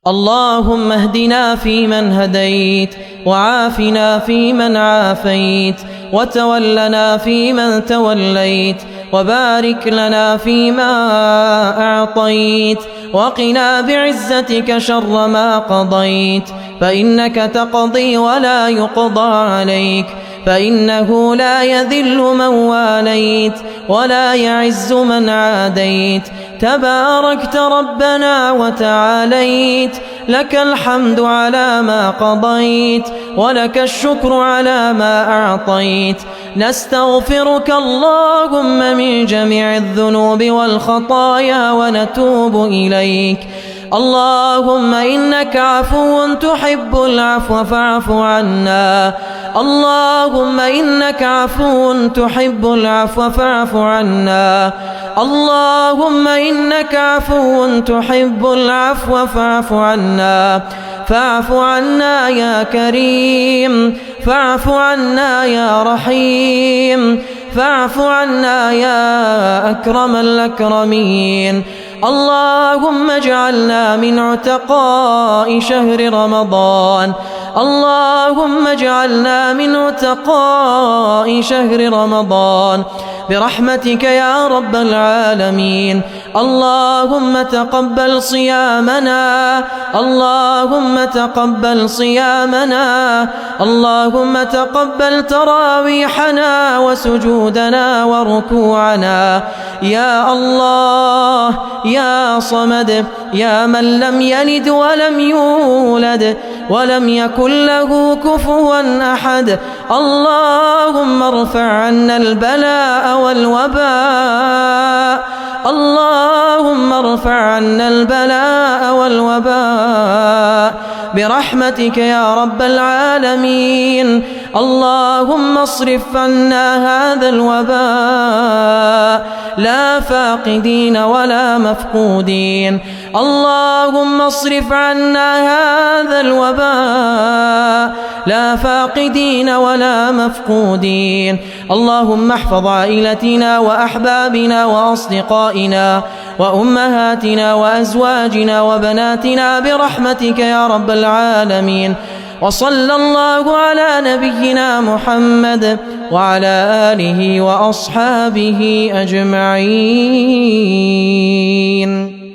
اللهم اهدنا فيمن هديت، وعافنا فيمن عافيت، وتولنا فيمن توليت، وبارك لنا فيما أعطيت، وقنا بعزتك شر ما قضيت، فإنك تقضي ولا يقضى عليك، فإنه لا يذل من واليت ولا يعز من عاديت، تباركت ربنا وتعاليت، لك الحمد على ما قضيت، ولك الشكر على ما أعطيت. نستغفرك اللهم من جميع الذنوب والخطايا ونتوب إليك. اللهم إنك عفو تحب العفو فاعف عنا. اللهم إنك عفو تحب العفو فاعف عنا. اللهم إنك عفو تحب العفو فاعف عنا. فاعف عنا يا كريم، فاعف عنا يا رحيم، فاعف عنا يا أكرم الأكرمين. اللهم اجعلنا من عتقاء شهر رمضان. اللهم اجعلنا من عتقاء شهر رمضان برحمتك يا رب العالمين. اللهم تقبل صيامنا، اللهم تقبل صيامنا، اللهم تقبل تراويحنا وسجودنا وركوعنا. يا الله يا صمد، يا من لم يلد ولم يولد ولم يكن له كفوا أحد، اللهم ارفع عنا البلاء والوباء، اللهم ارفع عنا البلاء والوباء برحمتك يا رب العالمين. اللهم اصرف عنا هذا الوباء لا فاقدين ولا مفقودين. اللهم اصرف عنا هذا الوباء لا فاقدين ولا مفقودين. اللهم احفظ عائلتنا وأحبابنا وأصدقائنا وأمهاتنا وأزواجنا وبناتنا برحمتك يا رب العالمين. وصلى الله على نبينا محمد وعلى آله وأصحابه أجمعين.